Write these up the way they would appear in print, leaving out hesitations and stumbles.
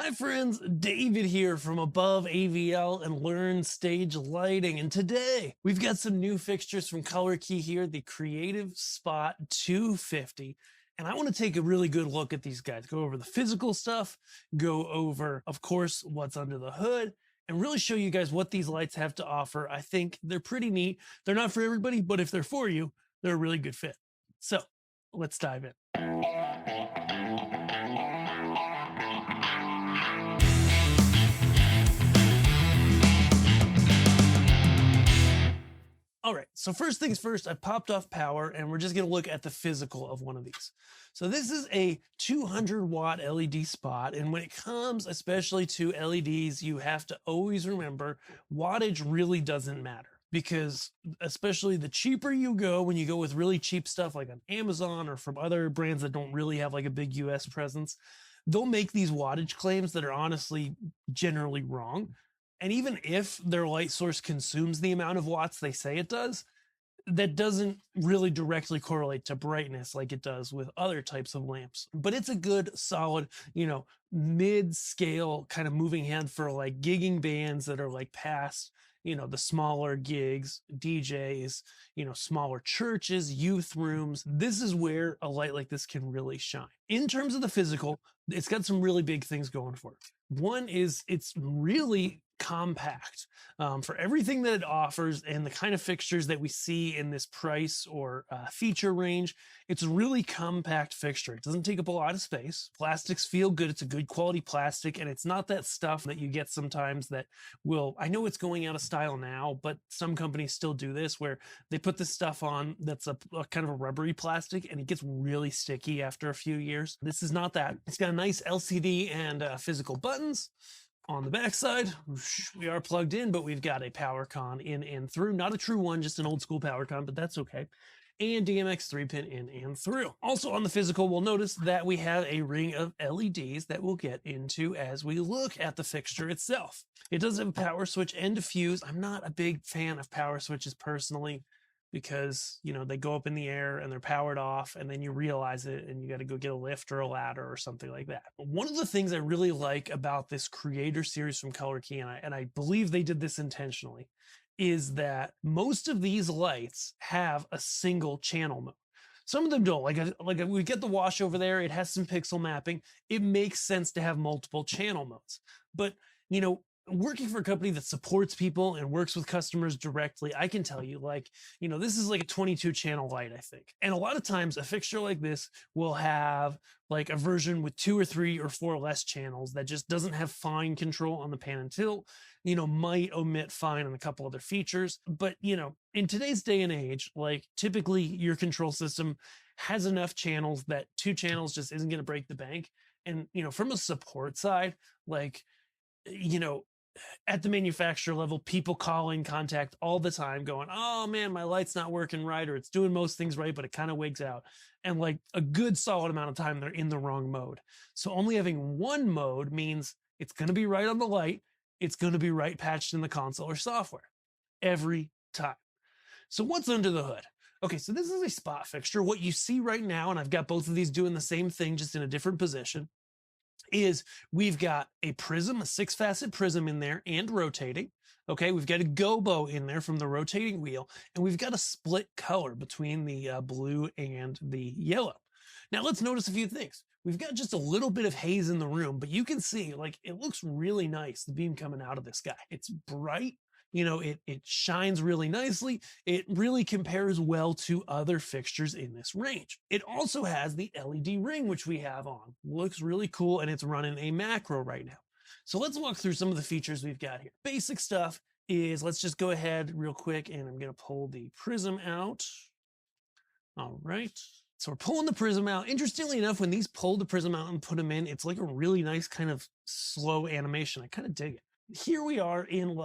Hi friends, David here from Above AVL and Learn Stage Lighting. And today we've got some new fixtures from ColorKey here, the Creative Spot 250. And I want to take a really good look at these guys, go over the physical stuff, go over, of course, what's under the hood, and really show you guys what these lights have to offer. I think they're pretty neat. They're not for everybody, but if they're for you, they're a really good fit. So let's dive in. All right, so first things first, I popped off power and we're just gonna look at the physical of one of these. So this is a 200 watt LED spot. And when it comes especially to LEDs, you have to always remember wattage really doesn't matter, because especially the cheaper you go, when you go with really cheap stuff like on Amazon or from other brands that don't really have like a big US presence, they'll make these wattage claims that are honestly generally wrong. And even if their light source consumes the amount of watts they say it does, that doesn't really directly correlate to brightness like it does with other types of lamps. But it's a good, solid, mid-scale kind of moving hand for like gigging bands that are like past, the smaller gigs, DJs, smaller churches, youth rooms. This is where a light like this can really shine. In terms of the physical, it's got some really big things going for it. One is it's really compact for everything that it offers and the kind of fixtures that we see in this price or feature range. It's a really compact fixture. It doesn't take up a lot of space. Plastics feel good. It's a good quality plastic, and it's not that stuff that you get sometimes that will, I know it's going out of style now, but some companies still do this where they put this stuff on that's a kind of a rubbery plastic and it gets really sticky after a few years. This is not that. It's got a nice LCD and physical buttons. On the backside, we are plugged in, but we've got a power con in and through. Not a true one, just an old school power con, but that's okay. And DMX 3-pin in and through. Also on the physical, we'll notice that we have a ring of LEDs that we'll get into as we look at the fixture itself. It does have a power switch and a fuse. I'm not a big fan of power switches personally, because they go up in the air and they're powered off, and then you realize it and you got to go get a lift or a ladder or something like that. One of the things I really like about this creator series from ColorKey, and I believe they did this intentionally, is that most of these lights have a single channel mode. Some of them don't. Like we get the wash over there, it has some pixel mapping. It makes sense to have multiple channel modes. But working for a company that supports people and works with customers directly, I can tell you, this is like a 22 channel light, I think. And a lot of times a fixture like this will have like a version with 2 or 3 or 4 less channels that just doesn't have fine control on the pan and tilt, might omit fine on a couple other features. But, in today's day and age, like typically your control system has enough channels that 2 channels just isn't going to break the bank. And, from a support side, at the manufacturer level, people call in contact all the time going, oh man, my light's not working right, or it's doing most things right, but it kind of wigs out. And like a good solid amount of time, they're in the wrong mode. So only having one mode means it's going to be right on the light. It's going to be right patched in the console or software every time. So what's under the hood? Okay, so this is a spot fixture. What you see right now, and I've got both of these doing the same thing, just in a different position, is we've got a prism, a 6-facet prism in there and rotating. Okay, we've got a gobo in there from the rotating wheel, and we've got a split color between the blue and the yellow. Now let's notice a few things. We've got just a little bit of haze in the room, but you can see it looks really nice, the beam coming out of this guy. It's bright. It shines really nicely. It really compares well to other fixtures in this range. It also has the LED ring, which we have on. Looks really cool, and it's running a macro right now. So let's walk through some of the features we've got here. Basic stuff is, let's just go ahead real quick, and I'm going to pull the prism out. All right. So we're pulling the prism out. Interestingly enough, when these pull the prism out and put them in, it's like a really nice kind of slow animation. I kind of dig it. Here we are in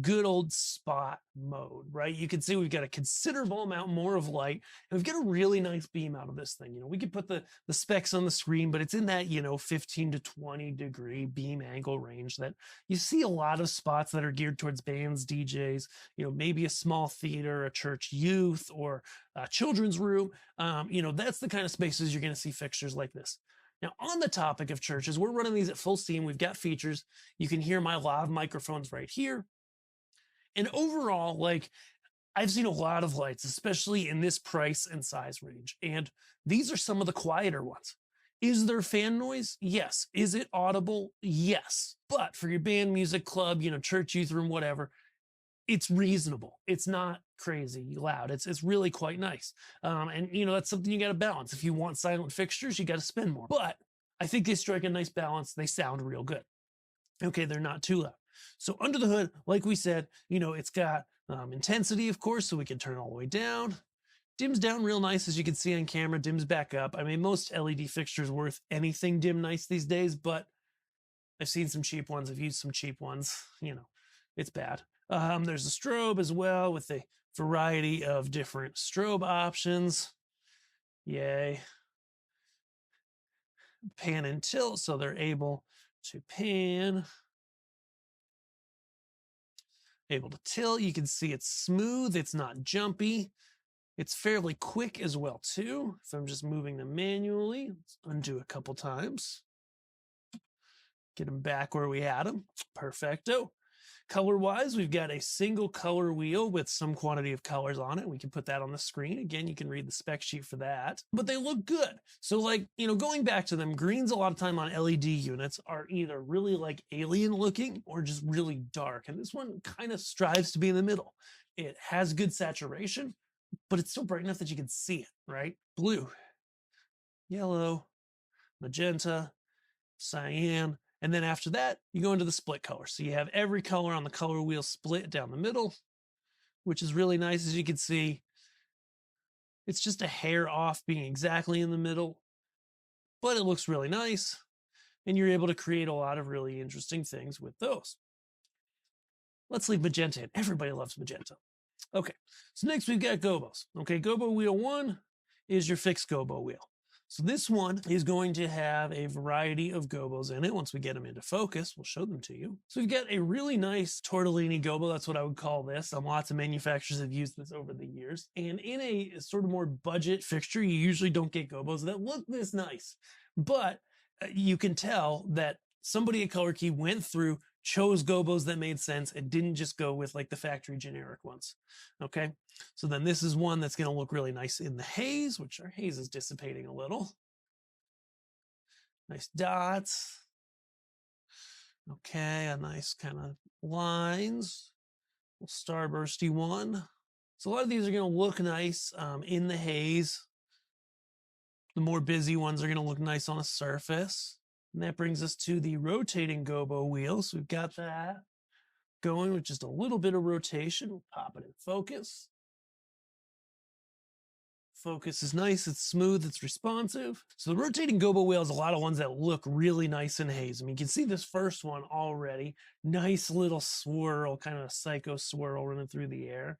good old spot mode, right? You can see we've got a considerable amount more of light, and we've got a really nice beam out of this thing. We could put the specs on the screen, but it's in that, 15 to 20 degree beam angle range that you see a lot of spots that are geared towards bands, DJs, maybe a small theater, a church youth, or a children's room. That's the kind of spaces you're going to see fixtures like this. Now, on the topic of churches, we're running these at full steam. We've got features. You can hear my live microphones right here. And overall, like, I've seen a lot of lights, especially in this price and size range. And these are some of the quieter ones. Is there fan noise? Yes. Is it audible? Yes. But for your band, music club, church, youth room, whatever, it's reasonable. It's not crazy loud. It's really quite nice. And that's something you got to balance. If you want silent fixtures, you got to spend more. But I think they strike a nice balance. They sound real good. Okay, they're not too loud. So under the hood, like we said, it's got intensity, of course, so we can turn it all the way down. Dims down real nice, as you can see on camera, dims back up. I mean, most LED fixtures worth anything dim nice these days, but I've seen some cheap ones. I've used some cheap ones. It's bad. There's a strobe as well with a variety of different strobe options. Yay. Pan and tilt, so they're able to pan. Able to tilt. You can see it's smooth. It's not jumpy. It's fairly quick as well, too. If I'm just moving them manually, let's undo a couple times. Get them back where we had them. Perfecto. Color-wise, we've got a single color wheel with some quantity of colors on it. We can put that on the screen. Again, you can read the spec sheet for that. But they look good. So, going back to them, greens a lot of time on LED units are either really alien looking or just really dark. And this one kind of strives to be in the middle. It has good saturation, but it's still bright enough that you can see it, right? Blue, yellow, magenta, cyan. And then after that, you go into the split color. So you have every color on the color wheel split down the middle, which is really nice. As you can see, it's just a hair off being exactly in the middle, but it looks really nice. And you're able to create a lot of really interesting things with those. Let's leave magenta in. Everybody loves magenta. Okay, so next we've got Gobos. Okay, Gobo wheel 1 is your fixed Gobo wheel. So this one is going to have a variety of gobos in it. Once we get them into focus, we'll show them to you. So we've got a really nice tortellini gobo. That's what I would call this. Lots of manufacturers have used this over the years. And in a sort of more budget fixture, you usually don't get gobos that look this nice. But you can tell that somebody at ColorKey went through, chose gobos that made sense, and didn't just go with the factory generic ones. Okay, so then this is one that's going to look really nice in the haze, which our haze is dissipating a little. Nice dots. Okay, a nice kind of lines. Little starbursty one. So a lot of these are going to look nice in the haze. The more busy ones are going to look nice on a surface. And that brings us to the rotating gobo wheel. So we've got that going with just a little bit of rotation. We'll pop it in focus. Focus is nice, it's smooth, it's responsive. So the rotating gobo wheel has a lot of ones that look really nice in haze. I mean, you can see this first one already. Nice little swirl, kind of a psycho swirl running through the air.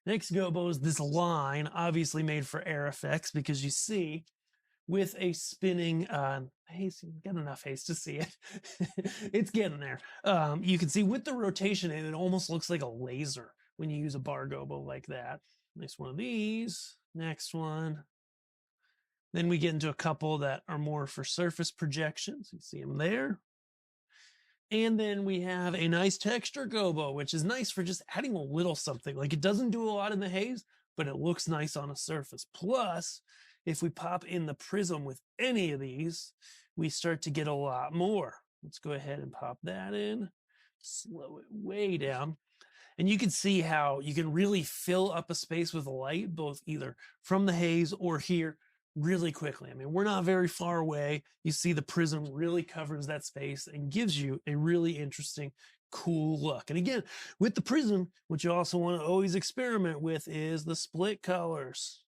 Next gobo is this line, obviously made for air effects, because you see with a spinning haze, you get enough haze to see it. It's getting there. You can see with the rotation, it almost looks like a laser when you use a bar gobo like that. Nice one of these. Next one. Then we get into a couple that are more for surface projections. You see them there. And then we have a nice texture gobo, which is nice for just adding a little something. It doesn't do a lot in the haze, but it looks nice on a surface. Plus, if we pop in the prism with any of these, we start to get a lot more. Let's go ahead and pop that in. Slow it way down. And you can see how you can really fill up a space with light, both either from the haze or here, really quickly. I mean, we're not very far away. You see the prism really covers that space and gives you a really interesting, cool look. And again, with the prism, what you also want to always experiment with is the split colors.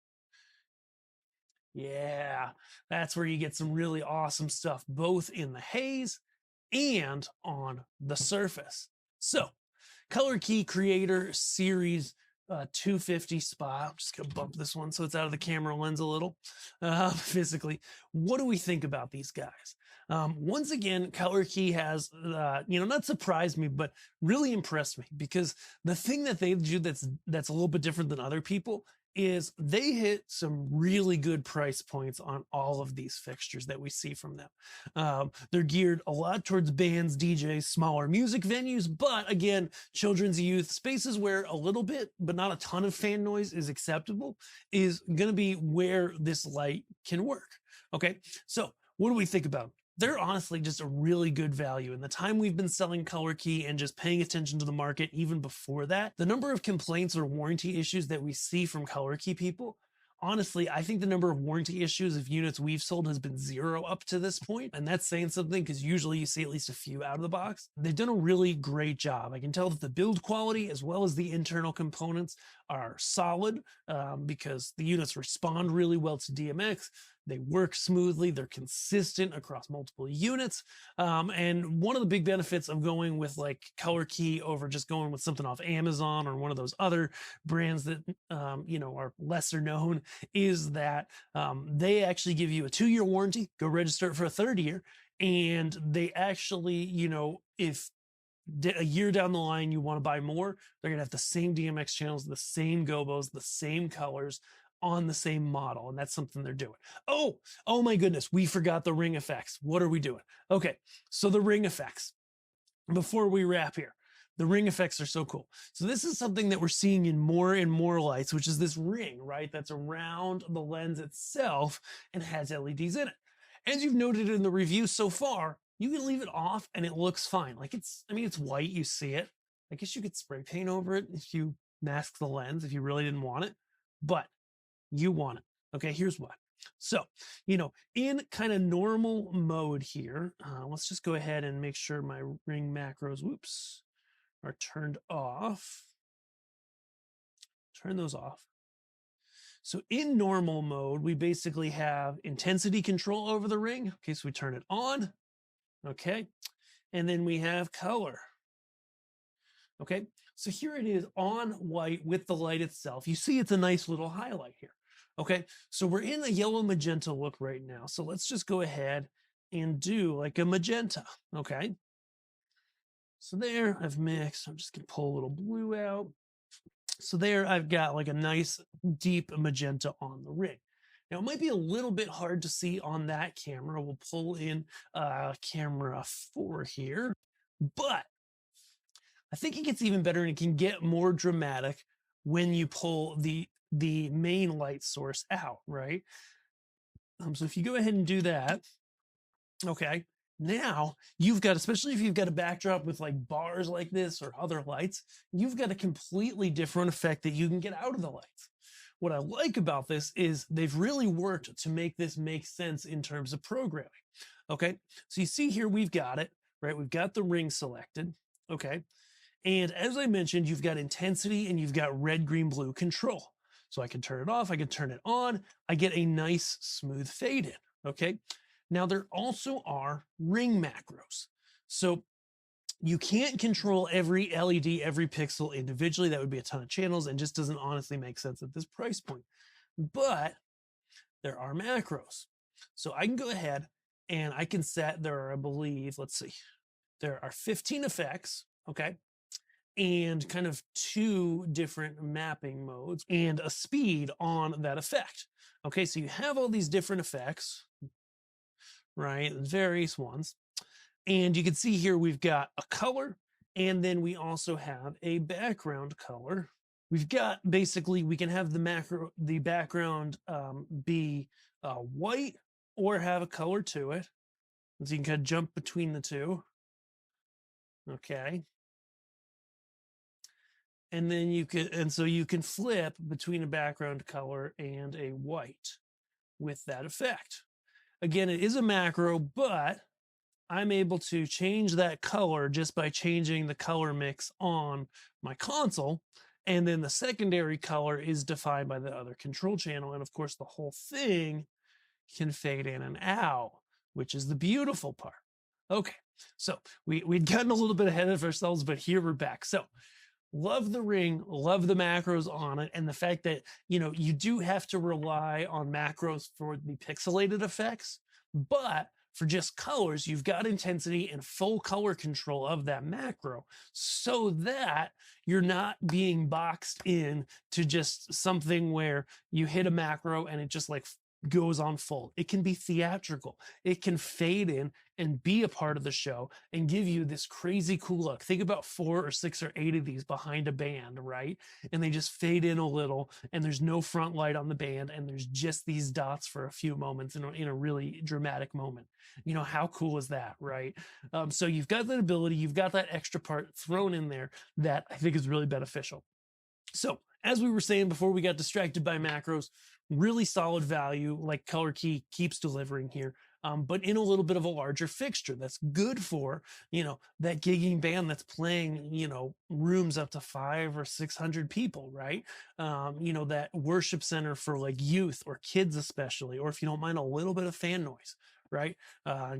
Yeah, that's where you get some really awesome stuff, both in the haze and on the surface. So, ColorKey Creator Series 250 Spot. I'm just going to bump this one so it's out of the camera lens a little physically. What do we think about these guys? Once again, ColorKey has, not surprised me, but really impressed me, because the thing that they do that's a little bit different than other people is they hit some really good price points on all of these fixtures that we see from them. They're geared a lot towards bands, DJs, smaller music venues, but again, children's, youth spaces where a little bit, but not a ton of fan noise is acceptable, is going to be where this light can work. Okay, so what do we think about? They're honestly just a really good value. In the time we've been selling ColorKey and just paying attention to the market even before that, the number of complaints or warranty issues that we see from ColorKey people, honestly, I think the number of warranty issues of units we've sold has been 0 up to this point. And that's saying something because usually you see at least a few out of the box. They've done a really great job. I can tell that the build quality as well as the internal components are solid because the units respond really well to DMX. They work smoothly. They're consistent across multiple units. And one of the big benefits of going with like ColorKey over just going with something off Amazon or one of those other brands that, are lesser known is that they actually give you a 2-year warranty, go register it for a 3rd year. And they actually, if a year down the line you want to buy more, they're going to have the same DMX channels, the same Gobos, the same colors, on the same model, and that's something they're doing. Oh my goodness, we forgot the ring effects. What are we doing? Okay, so the ring effects. Before we wrap here, the ring effects are so cool. So this is something that we're seeing in more and more lights, which is this ring, right? That's around the lens itself and has LEDs in it. As you've noted in the review so far, you can leave it off and it looks fine. Like it's white, you see it. I guess you could spray paint over it if you mask the lens, if you really didn't want it, but you want it. Okay, here's why. So, in kind of normal mode here, let's just go ahead and make sure my ring macros, are turned off. Turn those off. So in normal mode, we basically have intensity control over the ring. Okay, so we turn it on. Okay, and then we have color. Okay, so here it is on white with the light itself. You see it's a nice little highlight here. Okay, so we're in a yellow magenta look right now. So let's just go ahead and do like a magenta. Okay, so there I've mixed. I'm just gonna pull a little blue out. So there I've got like a nice deep magenta on the ring. Now it might be a little bit hard to see on that camera. We'll pull in camera 4 here, but I think it gets even better and it can get more dramatic when you pull the main light source out, right? So if you go ahead and do that, okay, now you've got, especially if you've got a backdrop with like bars like this or other lights, you've got a completely different effect that you can get out of the lights. What I like about this is they've really worked to make this make sense in terms of programming. Okay, so you see here we've got it, right? We've got the ring selected, okay? And as I mentioned, you've got intensity and you've got red, green, blue control. So I can turn it off, I can turn it on, I get a nice smooth fade in, okay? Now there also are ring macros. So you can't control every LED, every pixel individually. That would be a ton of channels and just doesn't honestly make sense at this price point. But there are macros. So I can go ahead and I can set, there are, I believe, let's see, there are 15 effects, okay? And kind of 2 different mapping modes and a speed on that effect. Okay, so you have all these different effects, right? Various ones. And you can see here we've got a color, and then we also have a background color. We've got basically, we can have the background be white or have a color to it. So you can kind of jump between the 2. Okay. And then you can flip between a background color and a white with that effect. Again, it is a macro, but I'm able to change that color just by changing the color mix on my console. And then the secondary color is defined by the other control channel. And of course, the whole thing can fade in and out, which is the beautiful part. Okay, so we'd gotten a little bit ahead of ourselves, but here we're back. So love the ring, love the macros on it, and the fact that, you do have to rely on macros for the pixelated effects, but For just colors, you've got intensity and full color control of that macro so that you're not being boxed in to just something where you hit a macro and it just like goes on full. It can be theatrical. It can fade in and be a part of the show and give you this crazy cool look. Think about 4 or 6 or 8 of these behind a band, right? And they just fade in a little and there's no front light on the band and there's just these dots for a few moments in a really dramatic moment. You know, how cool is that, right? So you've got that ability, you've got that extra part thrown in there that I think is really beneficial. So as we were saying before we got distracted by macros, really solid value like ColorKey keeps delivering here, but in a little bit of a larger fixture. That's good for, you know, that gigging band that's playing, you know, rooms up to 500 or 600 people, right? You know, that worship center for like youth or kids especially, or if you don't mind a little bit of fan noise, right?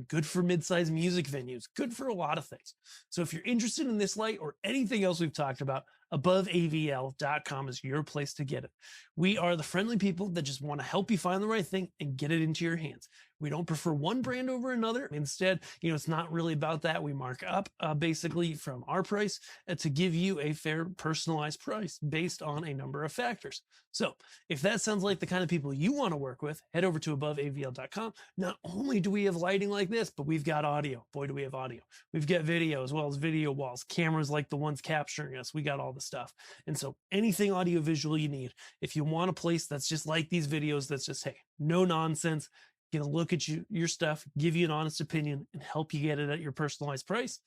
Good for mid-sized music venues, good for a lot of things. So if you're interested in this light or anything else we've talked about, ABOVEAVL.com is your place to get it. We are the friendly people that just want to help you find the right thing and get it into your hands. We don't prefer one brand over another. Instead, you know, it's not really about that. We mark up basically from our price to give you a fair personalized price based on a number of factors. So if that sounds like the kind of people you want to work with, head over to ABOVEAVL.com. Not only do we have lighting like this, but we've got audio. Boy, do we have audio. We've got video as well as video walls, cameras like the ones capturing us. We got all the stuff. And so anything audio visual you need, if you want a place that's just like these videos, that's just, hey, no nonsense, get a look at your stuff, give you an honest opinion, and help you get it at your personalized price,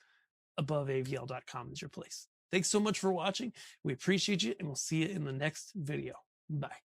ABOVEAVL.com is your place. Thanks so much for watching. We appreciate you, and we'll see you in the next video. Bye.